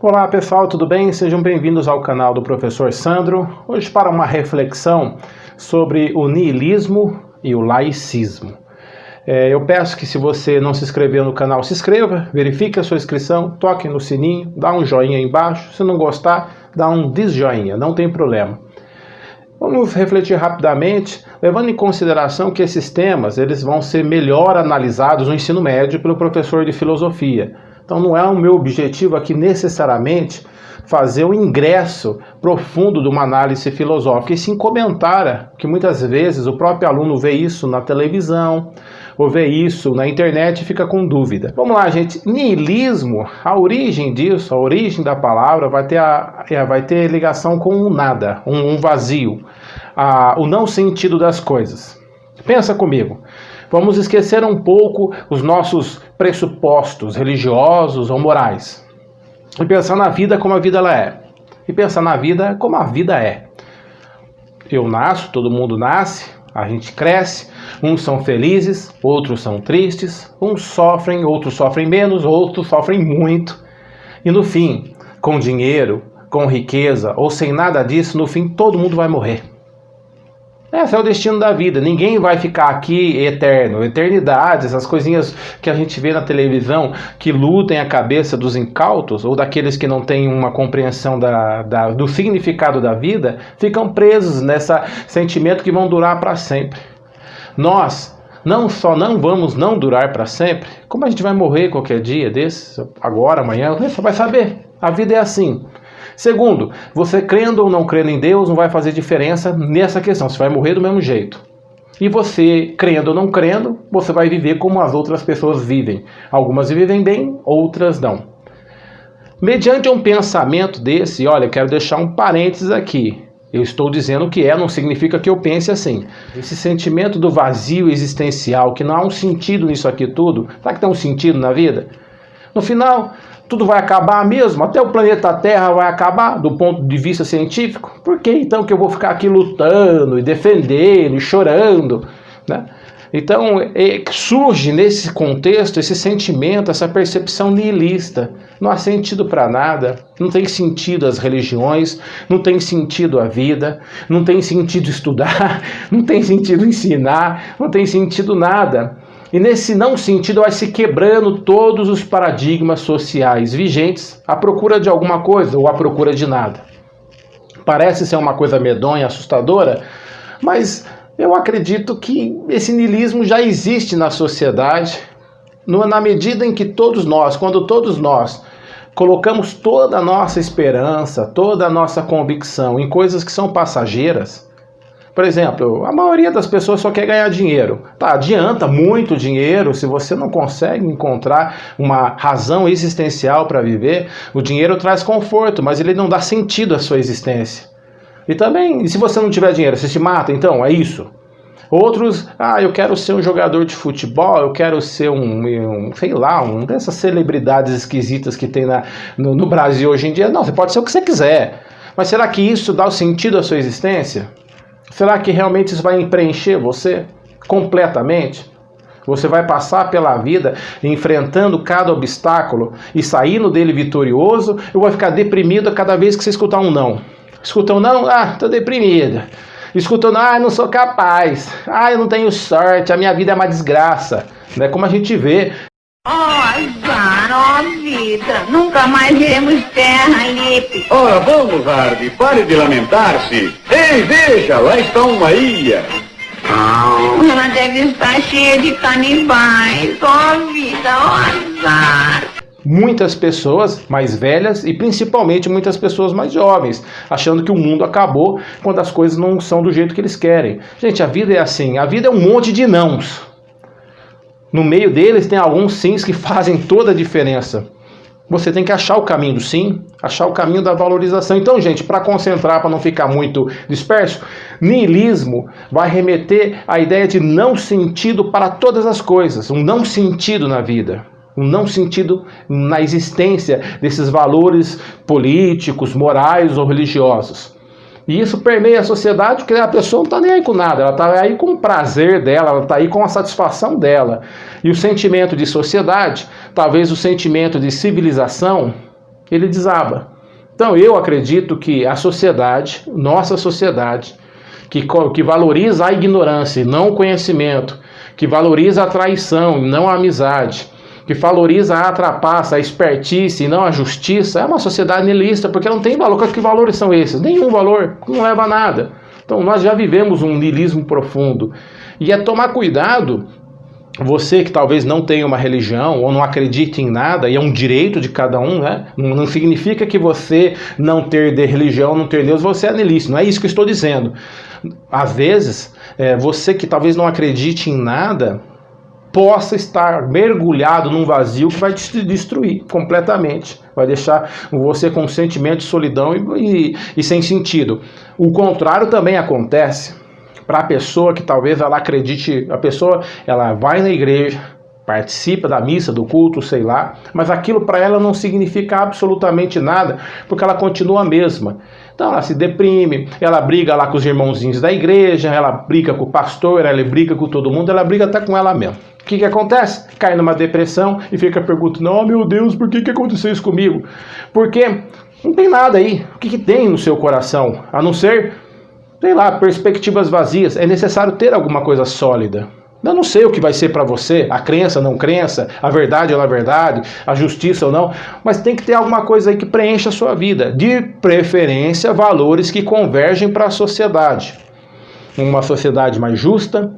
Olá pessoal, tudo bem? Sejam bem-vindos ao canal do Professor Sandro. Hoje para uma reflexão sobre o niilismo e o laicismo. Eu peço que se você não se inscreveu no canal, se inscreva, verifique a sua inscrição, toque no sininho, dá um joinha aí embaixo. Se não gostar, dá um desjoinha, não tem problema. Vamos refletir rapidamente, levando em consideração que esses temas eles vão ser melhor analisados no ensino médio pelo professor de filosofia. Então não é o meu objetivo aqui necessariamente fazer um ingresso profundo de uma análise filosófica, e sim comentar, que muitas vezes o próprio aluno vê isso na televisão, ou vê isso na internet e fica com dúvida. Vamos lá, gente. Niilismo, a origem disso, a origem da palavra vai ter ligação com o nada, um vazio, o não sentido das coisas. Pensa comigo. Vamos esquecer um pouco os nossos pressupostos religiosos ou morais e pensar na vida como a vida ela é. E pensar na vida como a vida é. Eu nasço, todo mundo nasce, a gente cresce, uns são felizes, outros são tristes, uns sofrem, outros sofrem menos, outros sofrem muito. E no fim, com dinheiro, com riqueza ou sem nada disso, no fim todo mundo vai morrer. Esse é o destino da vida, ninguém vai ficar aqui eterno, eternidade, essas coisinhas que a gente vê na televisão que lutem a cabeça dos incautos ou daqueles que não têm uma compreensão do significado da vida, ficam presos nesse sentimento que vão durar para sempre. Nós não só não vamos não durar para sempre, como a gente vai morrer qualquer dia desses, agora, amanhã, você vai saber, a vida é assim. Segundo, você crendo ou não crendo em Deus não vai fazer diferença nessa questão, você vai morrer do mesmo jeito. E você, crendo ou não crendo, você vai viver como as outras pessoas vivem. Algumas vivem bem, outras não. Mediante um pensamento desse, olha, eu quero deixar um parênteses aqui. Eu estou dizendo que não significa que eu pense assim. Esse sentimento do vazio existencial, que não há um sentido nisso aqui tudo, será que tem um sentido na vida? No final, tudo vai acabar mesmo? Até o planeta Terra vai acabar do ponto de vista científico? Por que então que eu vou ficar aqui lutando e defendendo e chorando, né? Então surge nesse contexto esse sentimento, essa percepção nihilista. Não há sentido para nada, não tem sentido as religiões, não tem sentido a vida, não tem sentido estudar, não tem sentido ensinar, não tem sentido nada. E nesse não sentido vai se quebrando todos os paradigmas sociais vigentes à procura de alguma coisa ou à procura de nada. Parece ser uma coisa medonha, assustadora, mas eu acredito que esse niilismo já existe na sociedade, na medida em que quando todos nós colocamos toda a nossa esperança, toda a nossa convicção em coisas que são passageiras. Por exemplo, a maioria das pessoas só quer ganhar dinheiro. Tá, adianta muito dinheiro se você não consegue encontrar uma razão existencial para viver. O dinheiro traz conforto, mas ele não dá sentido à sua existência. E também, e se você não tiver dinheiro, você se mata, então, é isso. Outros, eu quero ser um jogador de futebol, eu quero ser uma dessas celebridades esquisitas que tem no Brasil hoje em dia. Não, você pode ser o que você quiser. Mas será que isso dá o sentido à sua existência? Será que realmente isso vai preencher você completamente? Você vai passar pela vida enfrentando cada obstáculo e saindo dele vitorioso, ou vai ficar deprimido cada vez que você escutar um não? Escuta um não? Tô deprimida. Escuta um não? Não sou capaz. Eu não tenho sorte, a minha vida é uma desgraça. Né? Como a gente vê. Azar, vida, nunca mais iremos terra, Lipe. Ora, vamos, Harvey, pare de lamentar-se. Ei, veja, lá está uma ilha. Ela deve estar cheia de canibais. Vida, azar. Muitas pessoas mais velhas e principalmente muitas pessoas mais jovens, achando que o mundo acabou quando as coisas não são do jeito que eles querem. Gente, a vida é assim, a vida é um monte de nãos. No meio deles tem alguns sims que fazem toda a diferença. Você tem que achar o caminho do sim, achar o caminho da valorização. Então, gente, para concentrar, para não ficar muito disperso, niilismo vai remeter à ideia de não sentido para todas as coisas, um não sentido na vida, um não sentido na existência desses valores políticos, morais ou religiosos. E isso permeia a sociedade porque a pessoa não está nem aí com nada, ela está aí com o prazer dela, ela está aí com a satisfação dela. E o sentimento de sociedade, talvez o sentimento de civilização, ele desaba. Então eu acredito que a sociedade, nossa sociedade, que valoriza a ignorância e não o conhecimento, que valoriza a traição e não a amizade, que valoriza a trapaça, a expertise e não a justiça, é uma sociedade niilista, porque não tem valor. Que valores são esses? Nenhum valor, não leva a nada. Então nós já vivemos um niilismo profundo. E é tomar cuidado, você que talvez não tenha uma religião ou não acredite em nada, e é um direito de cada um, né? Não significa que você não ter de religião, não ter Deus, você é niilista. Não é isso que eu estou dizendo. Às vezes, você que talvez não acredite em nada, possa estar mergulhado num vazio que vai te destruir completamente. Vai deixar você com um sentimento de solidão e sem sentido. O contrário também acontece para a pessoa que talvez ela acredite, a pessoa ela vai na igreja, participa da missa, do culto, sei lá, mas aquilo para ela não significa absolutamente nada, porque ela continua a mesma. Então ela se deprime, ela briga lá com os irmãozinhos da igreja, ela briga com o pastor, ela briga com todo mundo, ela briga até com ela mesma. O que acontece? Cai numa depressão e fica perguntando, oh meu Deus, por que aconteceu isso comigo? Porque não tem nada aí. O que tem no seu coração? A não ser, sei lá, perspectivas vazias. É necessário ter alguma coisa sólida. Eu não sei o que vai ser para você, a crença, não crença, a verdade ou não a verdade, a justiça ou não, mas tem que ter alguma coisa aí que preencha a sua vida. De preferência, valores que convergem para a sociedade. Uma sociedade mais justa,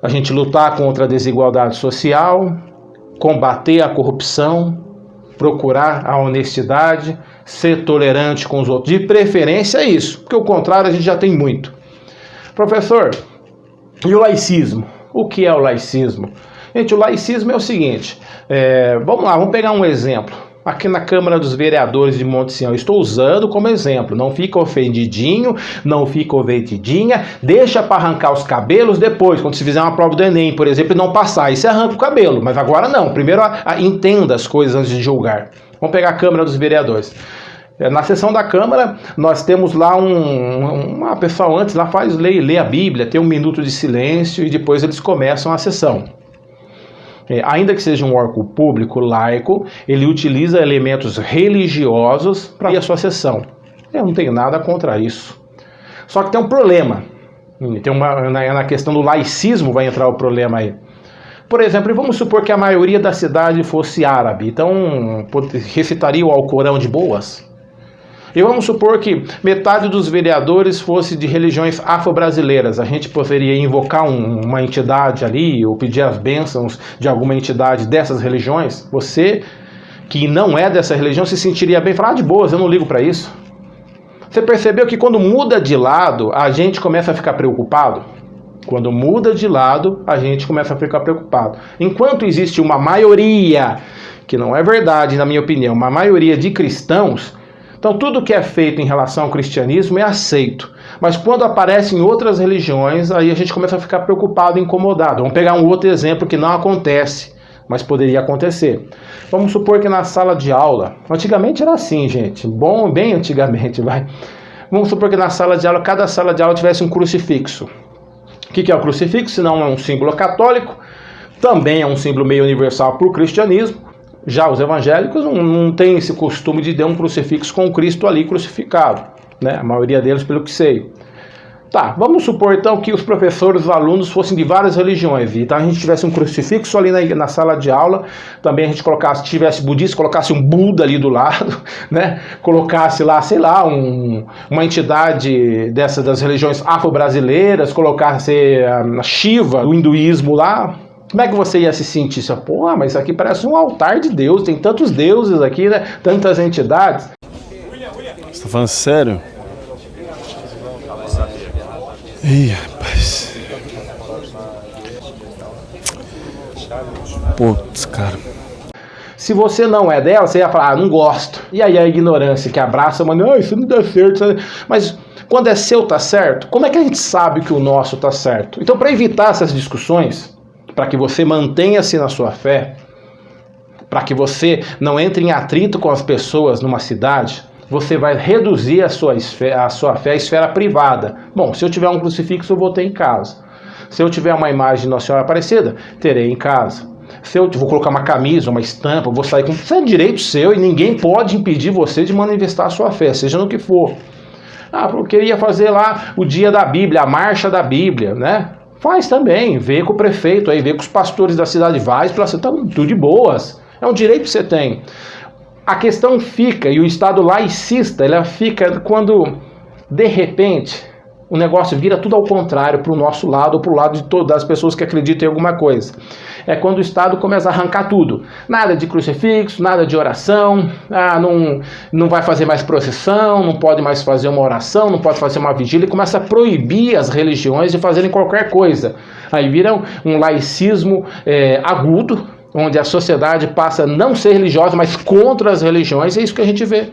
a gente lutar contra a desigualdade social, combater a corrupção, procurar a honestidade, ser tolerante com os outros. De preferência é isso, porque o contrário a gente já tem muito. Professor, e o laicismo? O que é o laicismo? Gente, o laicismo é o seguinte, vamos lá, vamos pegar um exemplo. Aqui na Câmara dos Vereadores de Monte Sião, estou usando como exemplo, não fica ofendidinho, não fica ofendidinha, deixa para arrancar os cabelos depois, quando se fizer uma prova do Enem, por exemplo, e não passar, aí você arranca o cabelo, mas agora não, primeiro entenda as coisas antes de julgar. Vamos pegar a Câmara dos Vereadores. Na sessão da Câmara, nós temos lá uma pessoa antes lá lê a Bíblia, tem um minuto de silêncio e depois eles começam a sessão. Ainda que seja um órgão público, laico, ele utiliza elementos religiosos para a sua sessão. Eu não tenho nada contra isso. Só que tem um problema. Na questão do laicismo vai entrar o problema aí. Por exemplo, vamos supor que a maioria da cidade fosse árabe, então recitaria o Alcorão de boas? E vamos supor que metade dos vereadores fosse de religiões afro-brasileiras. A gente poderia invocar uma entidade ali, ou pedir as bênçãos de alguma entidade dessas religiões? Você, que não é dessa religião, se sentiria bem? Falar, de boas, eu não ligo para isso. Você percebeu que quando muda de lado, a gente começa a ficar preocupado? Quando muda de lado, a gente começa a ficar preocupado. Enquanto existe uma maioria, que não é verdade, na minha opinião, uma maioria de cristãos, então tudo que é feito em relação ao cristianismo é aceito. Mas quando aparece em outras religiões, aí a gente começa a ficar preocupado e incomodado. Vamos pegar um outro exemplo que não acontece, mas poderia acontecer. Vamos supor que na sala de aula, antigamente era assim, gente, bem antigamente, vai. Vamos supor que na sala de aula, cada sala de aula tivesse um crucifixo. O que é o crucifixo? Se não é um símbolo católico, também é um símbolo meio universal para o cristianismo. Já os evangélicos não têm esse costume de ter um crucifixo com Cristo ali crucificado, né? A maioria deles, pelo que sei. Tá, vamos supor então que os professores, os alunos fossem de várias religiões, então a gente tivesse um crucifixo ali na sala de aula, também a gente tivesse budista, colocasse um Buda ali do lado, né? Colocasse lá, sei lá, uma entidade das religiões afro-brasileiras, colocasse a Shiva, o hinduísmo lá. Como é que você ia se sentir? Pô, mas isso aqui parece um altar de Deus, tem tantos deuses aqui, né? Tantas entidades. Você tá falando sério? Ih, rapaz. Putz, cara. Se você não é dela, você ia falar, não gosto. E aí a ignorância que abraça, mas não, isso não dá certo. Mas quando é seu, tá certo? Como é que a gente sabe que o nosso tá certo? Então, para evitar essas discussões, para que você mantenha-se na sua fé, para que você não entre em atrito com as pessoas numa cidade, você vai reduzir a sua fé à esfera privada. Bom, se eu tiver um crucifixo, eu vou ter em casa. Se eu tiver uma imagem de Nossa Senhora Aparecida, terei em casa. Se eu vou colocar uma camisa, uma estampa, vou sair com... Isso é direito seu e ninguém pode impedir você de manifestar a sua fé, seja no que for. Ah, eu queria fazer lá o dia da Bíblia, a marcha da Bíblia, né? Faz também, vê com o prefeito aí, vê com os pastores da cidade, vai, tá tudo de boas. É um direito que você tem. A questão fica, e o Estado laicista, ela fica quando, de repente, o negócio vira tudo ao contrário, para o nosso lado, ou para o lado de todas as pessoas que acreditam em alguma coisa. É quando o Estado começa a arrancar tudo. Nada de crucifixo, nada de oração, não vai fazer mais procissão, não pode mais fazer uma oração, não pode fazer uma vigília, e começa a proibir as religiões de fazerem qualquer coisa. Aí vira um laicismo agudo, onde a sociedade passa a não ser religiosa, mas contra as religiões, é isso que a gente vê.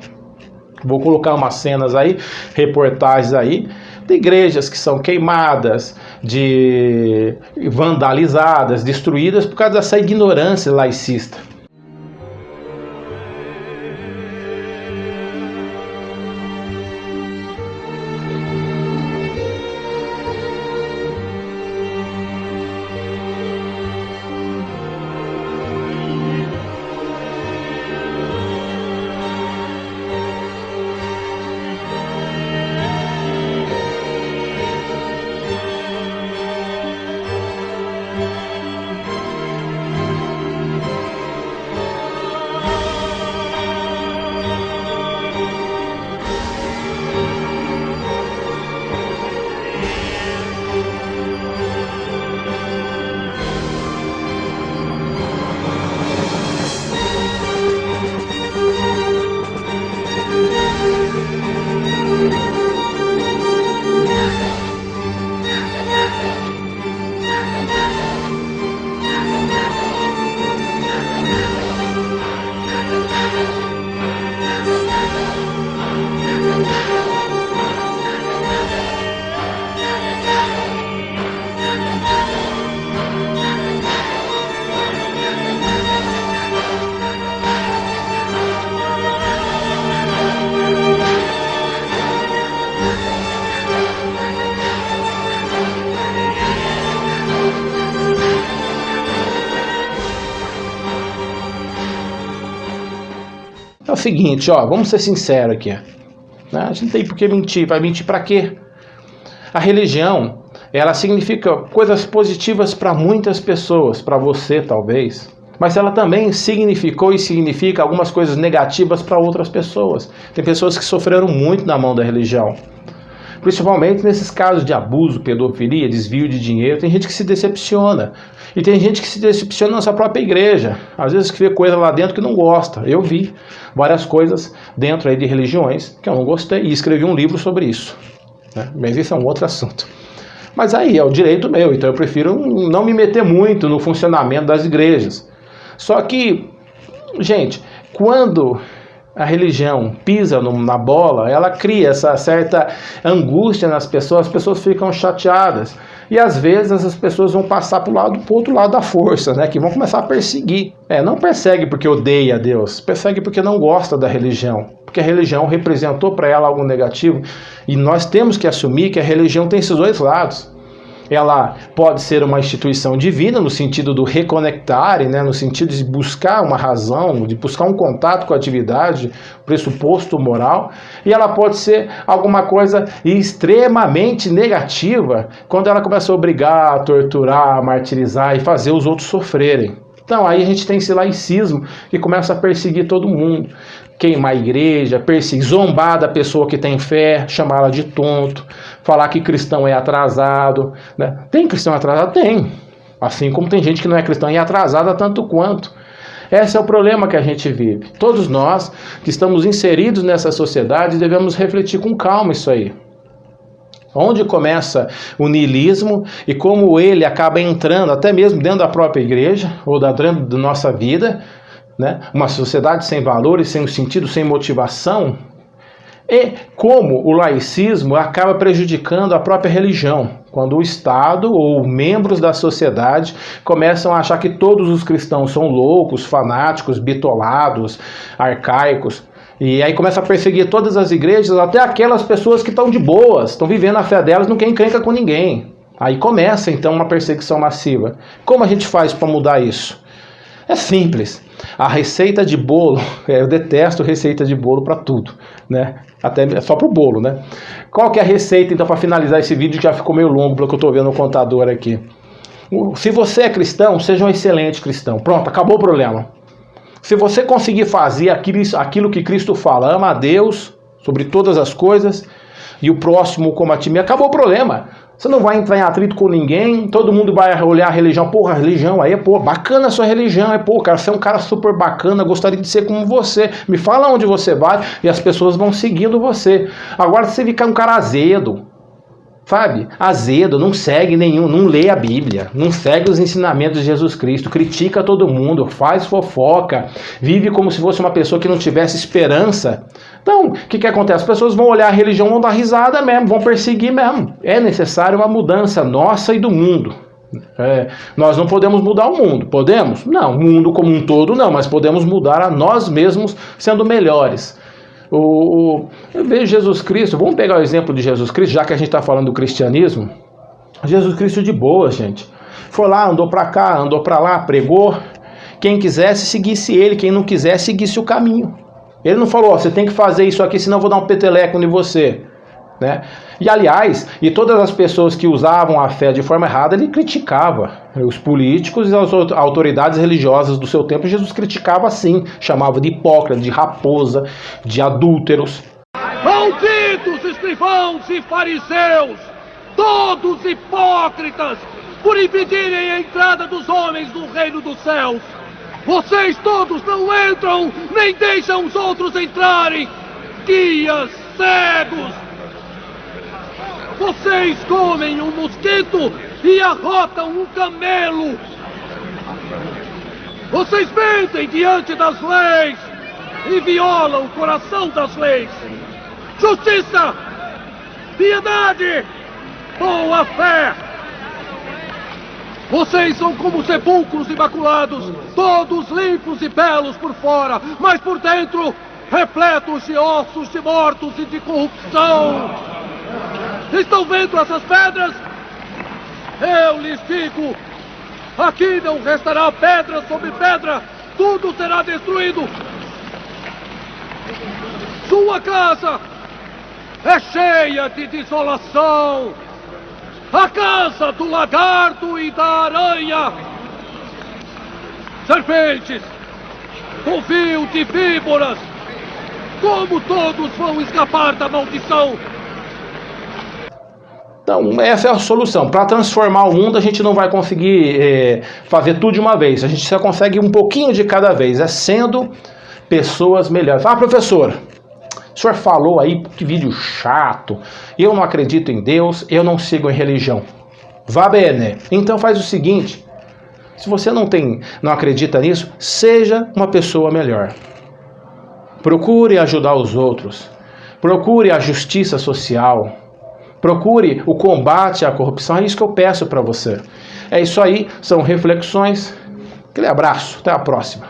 Vou colocar umas cenas aí, reportagens aí, de igrejas que são queimadas, vandalizadas, destruídas por causa dessa ignorância laicista. É o seguinte, vamos ser sinceros aqui. Né? A gente não tem por que mentir. Vai mentir para quê? A religião, ela significa coisas positivas para muitas pessoas, para você talvez, mas ela também significou e significa algumas coisas negativas para outras pessoas. Tem pessoas que sofreram muito na mão da religião, principalmente nesses casos de abuso, pedofilia, desvio de dinheiro. Tem gente que se decepciona, e tem gente que se decepciona na sua própria igreja, às vezes que vê coisa lá dentro que não gosta. Eu vi várias coisas dentro aí de religiões que eu não gostei e escrevi um livro sobre isso, né? Mas isso é um outro assunto. Mas aí é o direito meu, então eu prefiro não me meter muito no funcionamento das igrejas. Só que, gente, quando a religião pisa na bola, ela cria essa certa angústia nas pessoas, as pessoas ficam chateadas. E às vezes as pessoas vão passar para o outro lado da força, né? Que vão começar a perseguir. Não persegue porque odeia a Deus, persegue porque não gosta da religião. Porque a religião representou para ela algo negativo. E nós temos que assumir que a religião tem esses dois lados. Ela pode ser uma instituição divina, no sentido do reconectar, né, no sentido de buscar uma razão, de buscar um contato com a atividade, pressuposto moral, e ela pode ser alguma coisa extremamente negativa, quando ela começa a obrigar, a torturar, a martirizar e fazer os outros sofrerem. Então aí a gente tem esse laicismo que começa a perseguir todo mundo, queimar a igreja, perseguir, zombar da pessoa que tem fé, chamá-la de tonto, falar que cristão é atrasado, né? Tem cristão atrasado? Tem. Assim como tem gente que não é cristão e é atrasada tanto quanto. Esse é o problema que a gente vive. Todos nós que estamos inseridos nessa sociedade devemos refletir com calma isso aí. Onde começa o niilismo e como ele acaba entrando até mesmo dentro da própria igreja ou dentro da nossa vida, né? Uma sociedade sem valores, sem sentido, sem motivação, e como o laicismo acaba prejudicando a própria religião, quando o Estado ou membros da sociedade começam a achar que todos os cristãos são loucos, fanáticos, bitolados, arcaicos. E aí começa a perseguir todas as igrejas, até aquelas pessoas que estão de boas, estão vivendo a fé delas, não querem encrenca com ninguém. Aí começa então uma perseguição massiva. Como a gente faz para mudar isso? É simples. A receita de bolo, eu detesto receita de bolo para tudo, né? Até só para o bolo, né? Qual que é a receita, então, para finalizar esse vídeo que já ficou meio longo, pelo que eu estou vendo no contador aqui? Se você é cristão, seja um excelente cristão. Pronto, acabou o problema. Se você conseguir fazer aquilo que Cristo fala, ama a Deus sobre todas as coisas e o próximo como a ti mesmo, acabou o problema. Você não vai entrar em atrito com ninguém, todo mundo vai olhar a religião, porra, a religião aí, pô, bacana a sua religião, pô, cara, você é um cara super bacana, gostaria de ser como você, me fala onde você vai e as pessoas vão seguindo você. Agora se você ficar um cara azedo, sabe, azedo, não segue nenhum, não lê a Bíblia, não segue os ensinamentos de Jesus Cristo, critica todo mundo, faz fofoca, vive como se fosse uma pessoa que não tivesse esperança. Então, o que acontece? As pessoas vão olhar a religião, vão dar risada mesmo, vão perseguir mesmo. É necessário uma mudança nossa e do mundo. Nós não podemos mudar o mundo, podemos? Não, o mundo como um todo não, mas podemos mudar a nós mesmos sendo melhores. Eu vejo Jesus Cristo, vamos pegar o exemplo de Jesus Cristo, já que a gente está falando do cristianismo. Jesus Cristo de boa, gente. Foi lá, andou para cá, andou para lá, pregou. Quem quisesse, seguisse ele. Quem não quisesse, seguisse o caminho. Ele não falou, você tem que fazer isso aqui, senão eu vou dar um peteleco em você. Né? E aliás, e todas as pessoas que usavam a fé de forma errada, ele criticava. Os políticos e as autoridades religiosas do seu tempo, Jesus criticava assim, chamava de hipócrita, de raposa, de adúlteros. Malditos escrivãos e fariseus, todos hipócritas, por impedirem a entrada dos homens no reino dos céus. Vocês todos não entram, nem deixam os outros entrarem, guias cegos. Vocês comem um mosquito e arrotam um camelo. Vocês mentem diante das leis e violam o coração das leis. Justiça, piedade, boa fé. Vocês são como sepulcros imaculados, todos limpos e belos por fora, mas por dentro repletos de ossos de mortos e de corrupção. Estão vendo essas pedras? Eu lhes digo, aqui não restará pedra sobre pedra, tudo será destruído. Sua casa é cheia de desolação. A casa do lagarto e da aranha. Serpentes, covil de víboras, como todos vão escapar da maldição? Então, essa é a solução. Para transformar o mundo, a gente não vai conseguir fazer tudo de uma vez. A gente só consegue um pouquinho de cada vez, sendo pessoas melhores. Ah, professor, o senhor falou aí, que vídeo chato, eu não acredito em Deus, eu não sigo em religião. Vá bene. Então faz o seguinte, se você não acredita nisso, seja uma pessoa melhor. Procure ajudar os outros, procure a justiça social, procure o combate à corrupção, é isso que eu peço para você. É isso aí, são reflexões. Aquele abraço, até a próxima.